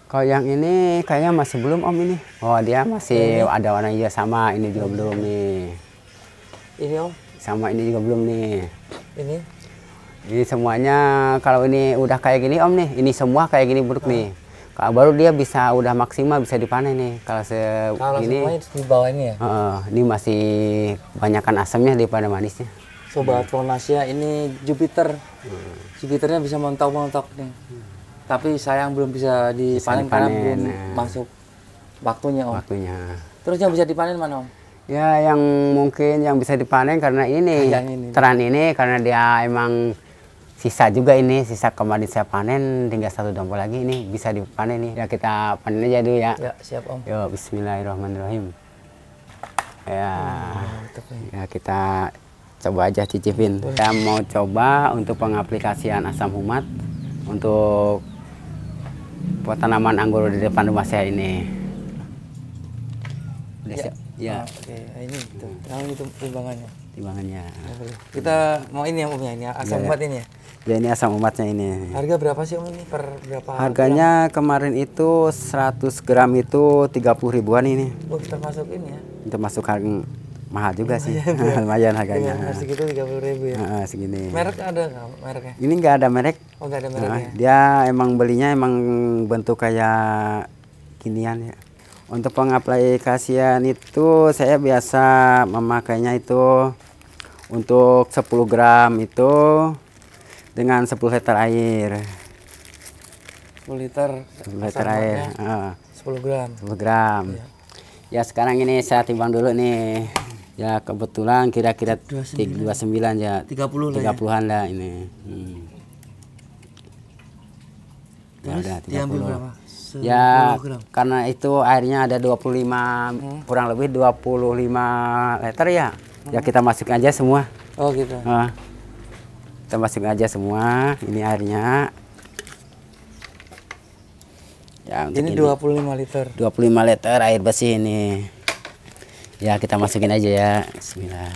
Kalau yang ini kayaknya masih belum Om ini. Oh dia masih ada warna hijau sama ini juga belum nih. Ini Om? Sama ini juga belum nih. Ini? Ini semuanya kalau ini udah kayak gini Om nih. Ini semua kayak gini buruk nih. Kalau baru dia bisa udah maksimal bisa dipanen nih. Kalau ini di bawah ini ya? Ini masih banyakkan asamnya daripada manisnya. Sobat Fornasia ini Jupiter. Jupiternya bisa montok-montok nih. Tapi sayang belum bisa dipanen karena belum masuk waktunya Om. Terus yang bisa dipanen mana Om? Ya yang mungkin yang bisa dipanen karena ini, teran ini karena dia emang sisa juga ini, sisa kemarin saya panen tinggal 1 dompo lagi ini bisa dipanen nih. Ya kita panen aja dulu ya. Ya siap Om. Yo bismillahirrahmanirrahim. Ya kita coba aja cicipin. Saya mau coba untuk pengaplikasian asam humat untuk buat tanaman anggur di depan rumah saya ini. Udah siap? Ya. Oke, ini tuh. Yang itu timbangannya. Timbangannya. Kita mau ini ya Om ya, ini asam umat ini ya. Ya ini asam umatnya ini. Harga berapa sih Om ini per berapa? Harganya kemarin itu 100 gram itu 30 ribuan ini. Oh, termasuk ini ya. Termasuk harga mahal juga sih. Lumayan harganya. Segitu 30.000 ya. Segini. Merek ada nggak mereknya? Ini nggak ada merek. Oh, nggak ada mereknya. Dia emang belinya emang bentuk kayak ginian ya. Untuk pengaplikasian itu saya biasa memakainya itu untuk 10 gram itu dengan 10 liter air. 10 liter air. 10 gram. 10 gram. Ya sekarang ini saya timbang dulu nih. Ya kebetulan kira-kira 29 ya. 30-an lah ini. Terus ya, diambil berapa? Ya karena itu airnya ada 25 kurang lebih 25 liter ya. Ya kita masukin aja semua. Oh gitu. Kita masukin aja semua ini airnya. Ya, ini 25 liter. 25 liter air bersih ini. Ya kita masukin aja ya. Bismillah.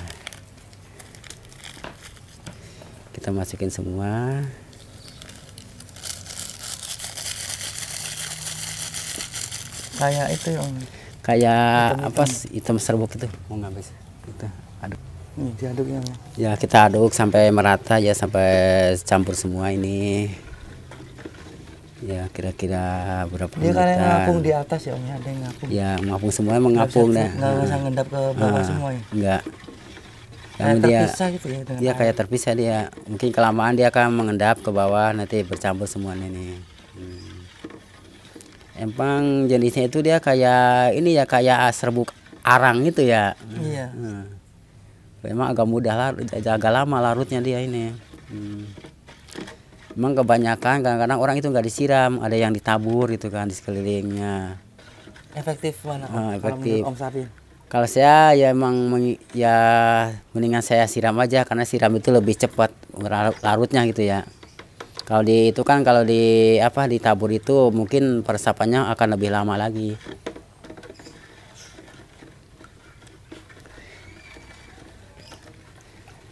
Kita masukin semua. Kayak itu ya Om. Kayak apa hitam serbuk itu. Mau nggak bisa? Kita aduk. Ini diaduknya. Ya kita aduk sampai merata ya sampai campur semua ini. Ya kira-kira berapa menit? Dia kan ngapung di atas ya Om ya, ada yang ngapung. Ya ngapung semua mengapung dah. Nggak usah ngendap ke bawah semua ya? Enggak. Kayak terpisah gitu ya? Dia kayak terpisah dia. Mungkin kelamaan dia akan mengendap ke bawah nanti bercampur semuanya nih. Empang jenisnya itu dia kayak ini ya kayak serbuk arang gitu ya. Iya. Memang agak mudah larut, agak lama larutnya dia ini. Memang kebanyakan kadang-kadang orang itu nggak disiram, ada yang ditabur gitu kan di sekelilingnya. Efektif mana Om? Efektif. Om Sapin? Kalau saya ya emang ya mendingan saya siram aja karena siram itu lebih cepat larutnya gitu ya. Kalau di itu kan kalau di apa ditabur itu mungkin peresapannya akan lebih lama lagi.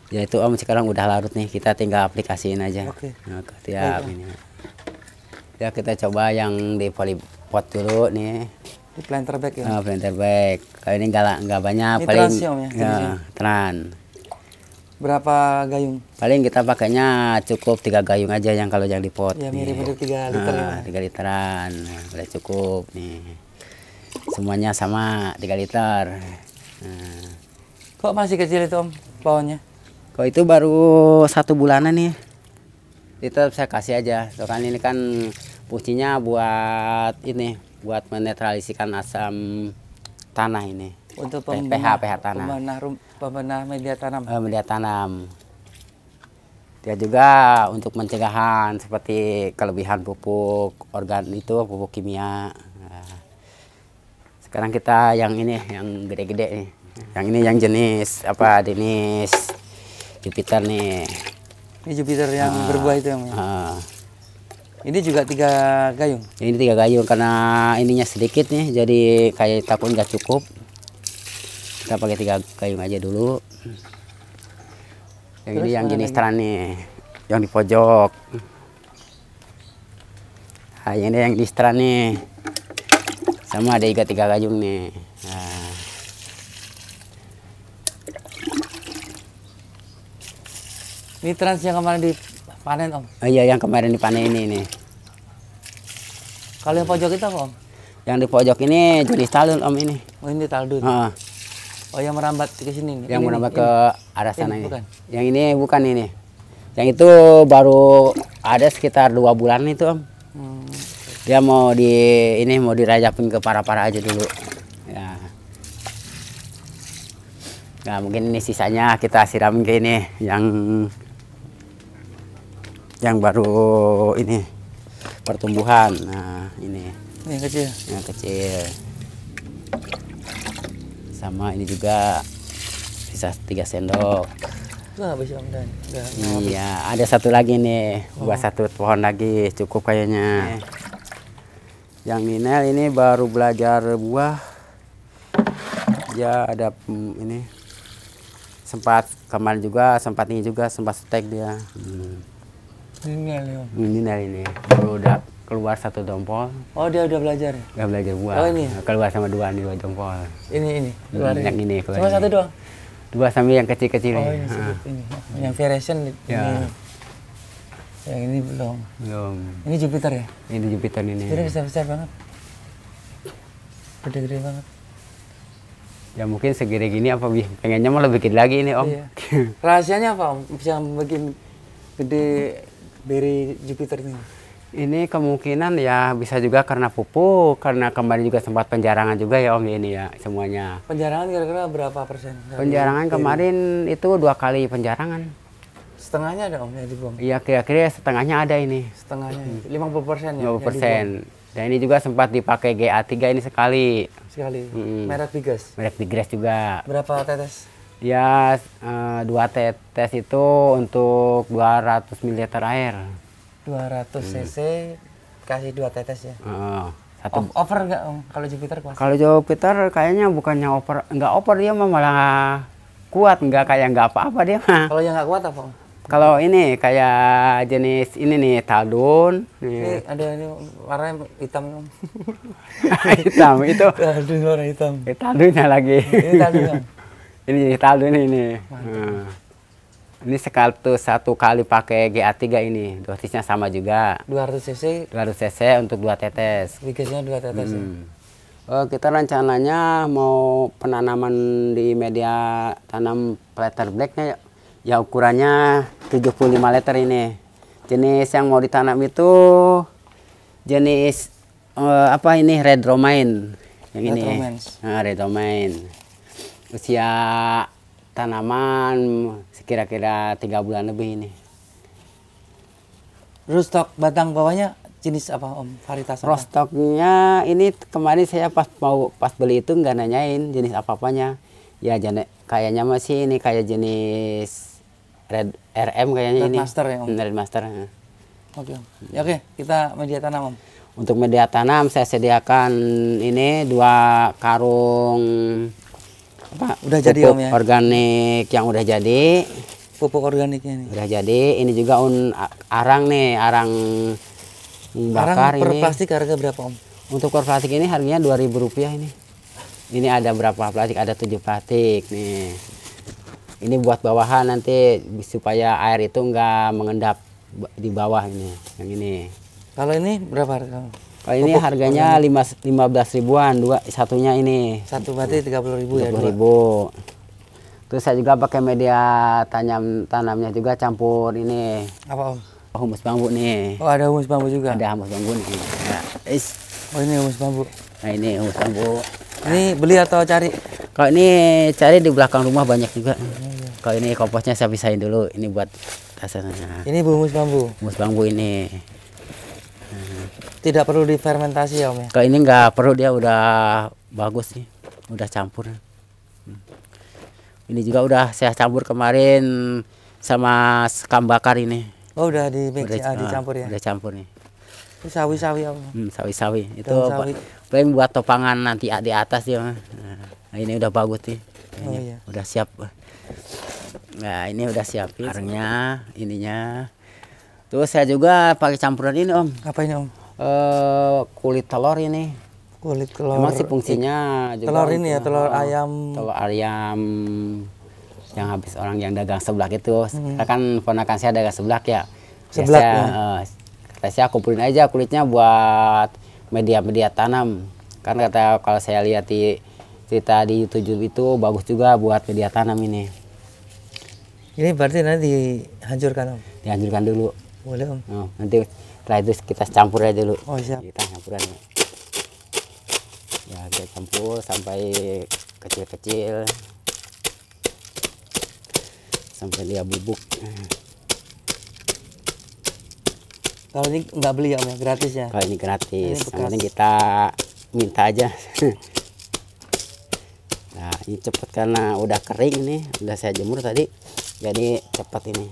Ya itu Om sekarang udah larut nih, kita tinggal aplikasiin aja. Oke. Nah, tiap ini. Ya kita coba yang di polypot dulu nih. Di planter bag ya? Planter bag. Kalau ini nggak banyak. Ini paling trans ya Om ya? Tran. Berapa gayung? Paling kita pakainya cukup 3 gayung aja yang kalau yang di pot. Ya mirip-mirip 3 liter ya? 3 literan. Udah cukup nih. Semuanya sama 3 liter. Kok masih kecil itu Om pohonnya? Kok itu baru 1 bulanan nih. Itu saya kasih aja. Soalnya ini kan fungsinya buat ini, buat menetralisikan asam tanah ini. Untuk pH tanah. Pembenah media tanam. Media tanam. Dia juga untuk pencegahan seperti kelebihan pupuk organ itu, pupuk kimia. Nah, sekarang kita yang ini, yang gede-gede nih. Yang ini yang jenis apa? Jenis Jupiter nih. Ini Jupiter yang berbuah itu yang. Ini juga 3 gayung. Ini 3 gayung karena ininya sedikit nih, jadi kayak takut nggak cukup. Kita pakai 3 gayung aja dulu. Yang ini yang jenis tran nih, yang di pojok. Nah, ini yang distra nih. Sama ada ikat 3 gajung nih. Nah. Ini trans yang kemarin dipanen Om? Oh iya, yang kemarin dipanen ini nih. Kalau yang pojok itu apa Om? Yang di pojok ini jenis talun Om ini. Oh ini taldun. Oh yang merambat ke sini nih. Yang merambat ke arah sana ini. Bukan. Yang ini bukan ini. Yang itu baru ada sekitar 2 bulan itu Om. Dia mau dirajapin ke para-para aja dulu. Ya. Nah, mungkin ini sisanya kita siramin ke ini yang baru ini pertumbuhan. Nah, ini. Yang kecil. Yang kecil. Sama ini juga bisa 3 sendok. Itu habis Om dan. Iya, ada satu lagi nih, buat 1 pohon lagi cukup kayaknya. Yang Ninel ini baru belajar buah. Dia ada ini sempat kemarin juga sempat stek dia. Ninel ini baru udah keluar 1 dompol. Oh dia udah belajar. Udah belajar buah. Oh ini. Keluar sama 2 dompol. Ini. Yang ini. Cuma 1 doang. 2 sambil yang kecil-kecil. Oh ini, ini. Yang variation ya. Ini. Yang ini belum. Ini Jupiter ya? Ini Jupiter ini. Ini besar-besar banget. Gede-gede banget. Ya mungkin segede gini apa pengennya mau lebih gede lagi ini Om. Iya. Rahasianya apa Om? Bisa bikin gede beri Jupiter ini? Ini kemungkinan ya bisa juga karena pupuk, karena kemarin juga sempat penjarangan juga ya Om ini ya semuanya. Penjarangan kira-kira berapa persen? Penjarangan kemarin itu 2 kali penjarangan. Setengahnya ada Om yang dibuang? Iya kira-kira setengahnya ada ini. Setengahnya 50% ya? 50%. Dan ini juga sempat dipakai GA3 ini sekali. Merek Bigas? Merek Bigas juga. Berapa tetes? Ya 2 tetes itu untuk 200 ml air. 200 cc kasih 2 tetes ya? Over nggak Om kalau Jupiter? Kalau Jupiter kayaknya bukannya over, nggak over dia malah kuat, nggak apa-apa dia mah. Kalau yang nggak kuat apa Om? Kalau ini kayak jenis ini nih taldun. Ini ada ini warnanya hitam Om. Hitam itu. Taldun warna hitam. Taldunnya lagi. Ini taldun Om. Ini taldun ini. Ini 1 kali pakai GA3 ini, dosisnya sama juga. 200 cc. 200 cc untuk 2 tetes. Bigasnya 2 tetes. Oh, kita rencananya mau penanaman di media tanam platter blacknya ya ukurannya 75 liter ini. Jenis yang mau ditanam itu jenis apa ini red romaine yang ini. Red romaine. Usia tanaman kira-kira 3 bulan lebih ini. Rootstock batang bawahnya jenis apa Om? Varietas apa? Rootstocknya ini kemarin saya pas beli itu nggak nanyain jenis apa-apanya. Ya kayaknya masih ini kayak jenis Red RM kayaknya Red ini. Master ya Om? Red Master. Oke Om. Ya, oke, kita media tanam Om. Untuk media tanam saya sediakan ini 2 karung apa? Udah jadi Om ya? Organik yang udah jadi. Pupuk organiknya nih. Udah jadi. Ini juga arang nih, arang bakar per ini. plastik harga berapa Om? Untuk per plastik ini harganya Rp2.000 ini. Ini ada berapa plastik? Ada 7 plastik nih. Ini buat bawahan nanti supaya air itu enggak mengendap di bawah ini. Yang ini. Kalau ini berapa harga? Kalau ini harganya 15 ribuan, satunya ini. Satu berarti 30.000 ya. 30.000. Terus saya juga pakai media tanamnya juga campur ini. Apa Om? Humus bambu nih. Oh ada humus bambu juga? Ada humus bambu nih. Ya. Oh ini humus bambu. Nah ini humus bambu. Ini beli atau cari? Kalau ini cari di belakang rumah banyak juga. Kalau ini komposnya saya pisahin dulu. Ini buat tasannya. Ini humus bambu. Humus bambu ini. Tidak perlu difermentasi ya Om ya? Kalau ini nggak perlu, dia udah bagus nih. Udah campur. Ini juga udah saya campur kemarin sama sekam bakar ini. Oh udah dicampur ya? Udah campur nih. Itu sawi-sawi Om? Sawi-sawi. Itu paling buat topangan nanti di atas dia. Nah ini udah bagus nih. Oh, iya. Udah siap. Nah ini udah siapin arangnya, ininya. Terus saya juga pakai campuran ini Om. Apa ini Om? Kulit telur ini. Kulit telur. Memang sih fungsinya juga telur ini ya, telur ayam. Telur ayam yang habis orang yang dagang seblak itu. Karena kan ponakan saya dagang seblak ya. Seblak kata saya kumpulin aja kulitnya buat media tanam. Karena kata kalau saya lihat di cerita di YouTube itu bagus juga buat media tanam ini. Ini berarti nanti dihancurkan Om? Dihancurkan dulu. Boleh Om. Nanti setelah itu kita campur aja dulu. Oh siap. Kita campuran. Ya kita campur sampai kecil-kecil. Sampai dia bubuk. Kalau ini nggak beli ya Om ya, gratis ya? Kalau ini gratis, yang penting kita minta aja. Nah ini cepet karena udah kering nih, udah saya jemur tadi, jadi cepat ini.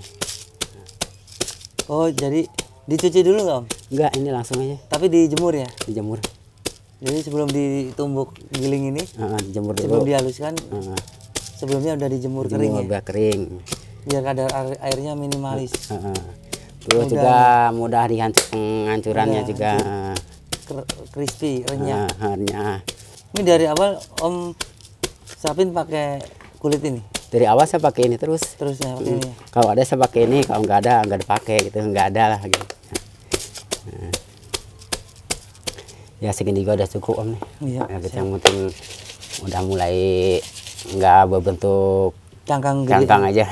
Oh jadi dicuci dulu nggak Om? Enggak, ini langsung aja. Tapi dijemur ya? Dijemur. Jadi sebelum ditumbuk giling ini, dijemur dulu. sebelum dihaluskan, sebelumnya udah dijemur kering ya? Udah kering. Biar kadar airnya minimalis. Terus juga mudah hancurannya juga. Crispy, renyah. Renyah. Ini dari awal Om Sapin pakai kulit ini? Dari awal saya pakai ini terus. Terus ya pakai ini. Kalau ada saya pakai ini, kalau nggak ada nggak dipakai gitu, nggak ada lah gitu. Ya segini juga udah cukup Om nih. Iya. Ya, yang penting udah mulai nggak berbentuk cangkang aja.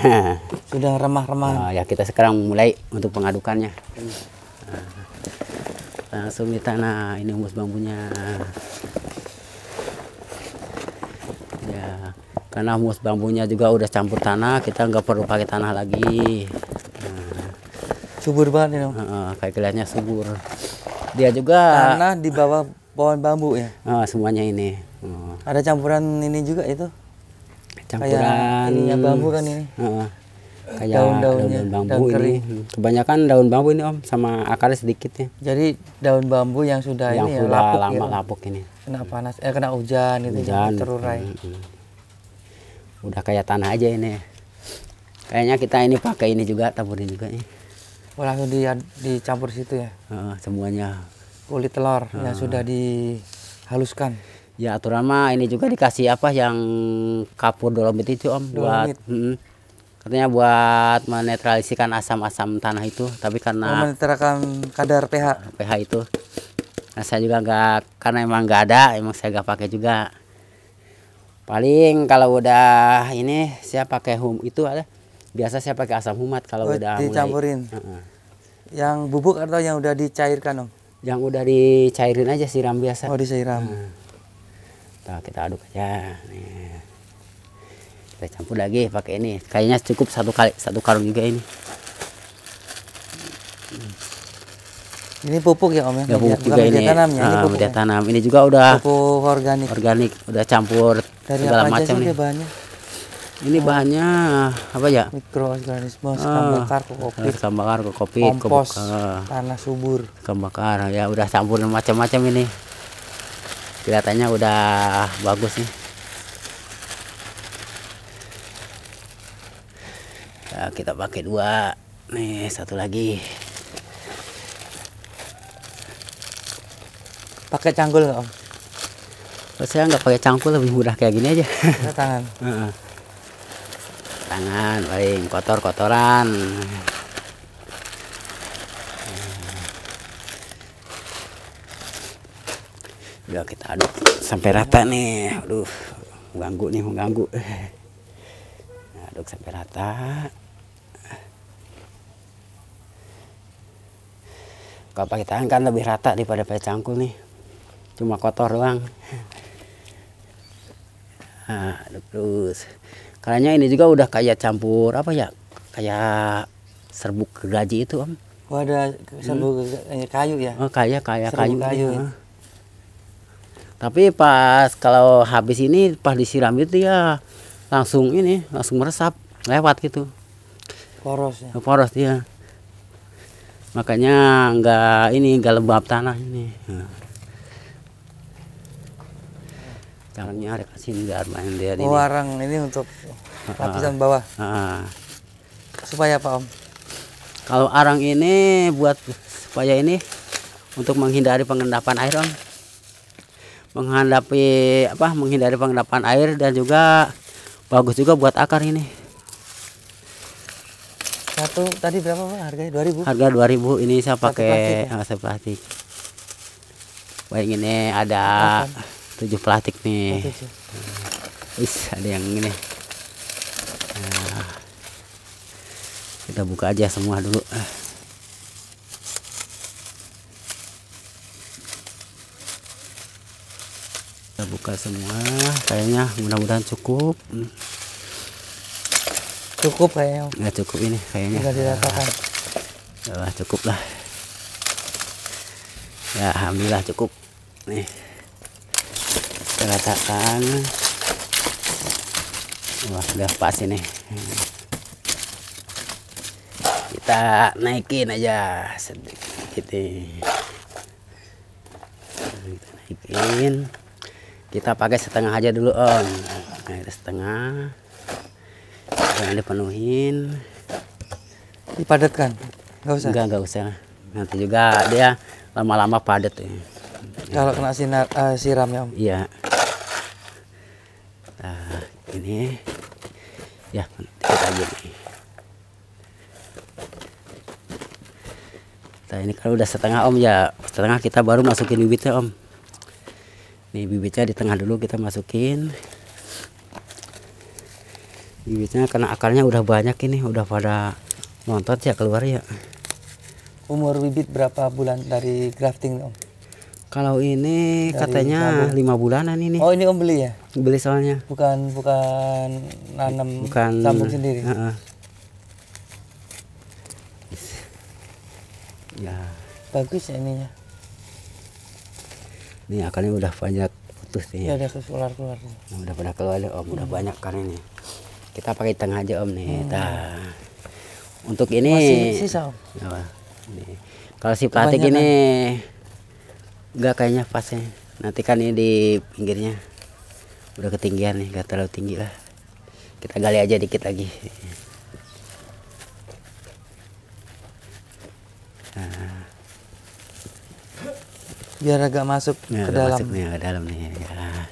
Sudah remah-remah. Ya kita sekarang mulai untuk pengadukannya. Langsung di tanah ini humus bambunya. Ya, karena humus bambunya juga udah campur tanah, kita nggak perlu pakai tanah lagi. Subur banget ini. Kayak kelihatannya subur. Dia juga tanah di bawah pohon bambu ya. Semuanya ini. Ada campuran ini juga itu. Campuran kayak ininya bambu kan ini. Kayak daun bambu ini. Kebanyakan daun bambu ini Om, sama akarnya sedikit ya. Jadi daun bambu yang sudah yang ini sudah lapuk lama ya. lapuk ini. Kena panas, kena hujan itu terurai. Udah kayak tanah aja ini. Kayaknya kita ini pakai ini juga, taburin juga nih. Oh, langsung dicampur situ ya. Semuanya. Kulit telur yang sudah dihaluskan. Ya aturan mah ini juga dikasih apa yang kapur dolomit itu Om, dolomit. Buat katanya buat menetralisikan asam-asam tanah itu, tapi karena menetralkan kadar pH itu. Nah, saya juga nggak, karena emang nggak ada, emang saya nggak pakai juga. Paling kalau udah ini saya pakai itu ada. Biasa saya pakai asam humat kalau udah dicampurin. Mulai. Yang bubuk atau yang udah dicairkan Om? Yang udah dicairin aja, siram biasa. Oh disiram. Nah, kita aduk aja. Nih. Kita campur lagi pakai ini. Kayaknya cukup satu karung juga ini. Ini pupuk ya Om ya? Ya pupuk juga ini. Tanamnya, ini pupuk media tanam. Ini juga udah pupuk organik. Organik, udah campur dari segala apa macam aja nih. Bahannya? Ini bahannya apa ya? Mikroorganisme, sekam bakar, kokopit. Sekam bakar, kokopit, kompos, tanah subur. Sekam bakar, ya udah campur macam-macam ini. Kelihatannya udah bagus nih. Ya, kita pakai 2. Nih, satu lagi. Pakai cangkul nggak Om? Saya nggak pakai cangkul, lebih mudah kayak gini aja. Tangan. Tangan paling kotoran. Udah kita aduk sampai rata nih. Aduh, mengganggu. Aduk sampai rata. Kalau pakai tangan kan lebih rata daripada pakai cangkul nih. Cuma kotor doang. Nah, aduk terus. Kayaknya ini juga udah kayak campur apa ya? Kayak serbuk gergaji itu Om. Oh ada serbuk kayu ya? Oh kayak kayu. Ya. Tapi pas kalau habis ini pas disiram itu ya langsung meresap lewat gitu. Poros ya. Poros dia. Makanya nggak lembab tanah ini. Caranya ada kasih biar main dia ini. Warang ini untuk lapisan bawah. Supaya Supaya apa Om? Kalau arang ini buat supaya ini untuk menghindari pengendapan air Om. Menghindari pengendapan air dan juga bagus juga buat akar ini. Satu tadi berapa Pak harganya? 2.000? Harga 2.000, ini saya pakai plastik plastik. Baik, ini ada 7 plastik nih. Ada yang ini. Nah, kita buka aja semua dulu. Kita buka semua, kayaknya mudah-mudahan cukup. Cukup kayaknya. Nggak cukup ini kayaknya. Tinggal diratakan. Cukup lah. Ya, alhamdulillah cukup. Nih, kita ratakan. Wah, udah pas ini. Kita naikin aja sedikit nih. Kita naikin. Kita pakai setengah aja dulu Om. Nah, setengah. Jangan dipenuhin. Dipadatkan? Nggak usah? Enggak usah. Nanti juga dia lama-lama padat. Kalau kena siramnya Om? Iya. Nah, ini ya dikit aja nih. Nah, ini kalau udah setengah Om ya, setengah kita baru masukin bibitnya Om. Nih bibitnya di tengah dulu kita masukin. Bibitnya karena akarnya udah banyak ini, udah pada nontot ya keluar ya. Umur bibit berapa bulan dari grafting Om? Kalau ini dari katanya 5 bulanan ini. Oh, ini Om beli ya? Beli soalnya. Bukan nanam sambung sendiri. Ya. Bagus ya ininya. Ini akarnya udah banyak putus nih. Ya udah keluar. Udah pada keluar Om, udah banyak akarnya nih. Kita pakai tengah aja Om nih. Nah, untuk ini masih sisa Om. Nih. Kalau si plastik ini enggak kayaknya pas ya. Nanti kan ini di pinggirnya udah ketinggian nih, enggak terlalu tinggi lah. Kita gali aja dikit lagi. Nah. Biar agak masuk ke dalam. Masuk nih, ke dalam nih. Ya.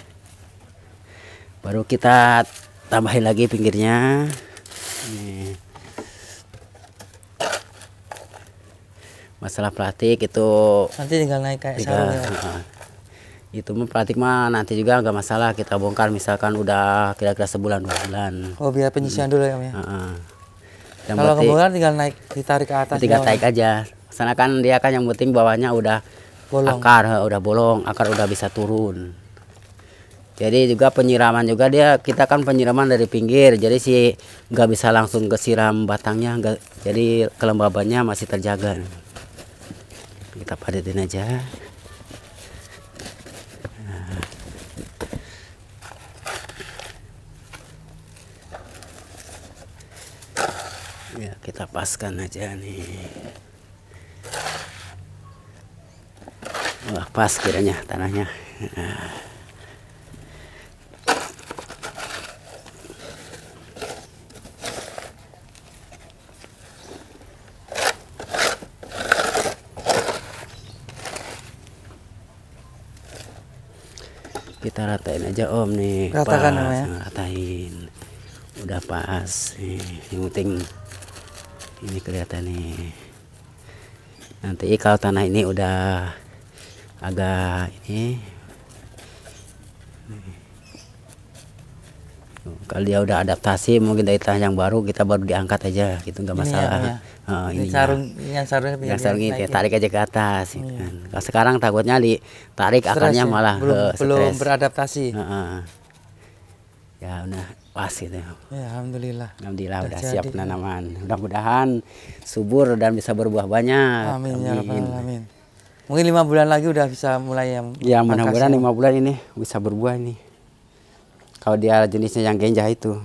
Baru kita tambahin lagi pinggirnya. Nih. Masalah plastik itu nanti tinggal naik kayak sarung ya. Itu plastik mah nanti juga nggak masalah, kita bongkar misalkan udah kira-kira sebulan 2 bulan. Oh, biar penyisian dulu ya Om ya. Kalau penting, tinggal naik, ditarik ke atas. Tinggal tarik aja. Sana kan dia kan yang penting bawahnya udah bolong. Udah bolong, akar udah bisa turun. Jadi juga penyiraman juga kita kan penyiraman dari pinggir, jadi sih nggak bisa langsung kesiram batangnya, jadi kelembabannya masih terjaga. Kita padatin aja. Ya, kita paskan aja nih. Wah, pas kiranya tanahnya. Kita ratain aja Om nih. Ratakan pas, ya. Ratain. Udah pas nih. Yang penting ini kelihatan nih. Nanti kalau tanah ini udah agak ini, kalau dia udah adaptasi mungkin dari tanah yang baru, kita baru diangkat aja gitu, nggak masalah. Ini sarung ini tarik aja ke atas. Gitu kan. Kalau sekarang takutnya ditarik akarnya malah belum beradaptasi. Ya udah pas gitu. Ya, alhamdulillah Udah siap penanaman. Mudah-mudahan subur dan bisa berbuah banyak. Amin. Ya Rabbal alamin. Mungkin 5 bulan lagi udah bisa mulai yang. Ya mudah-mudahan 5 bulan ini bisa berbuah ini. Kalau dia jenisnya yang genjah itu.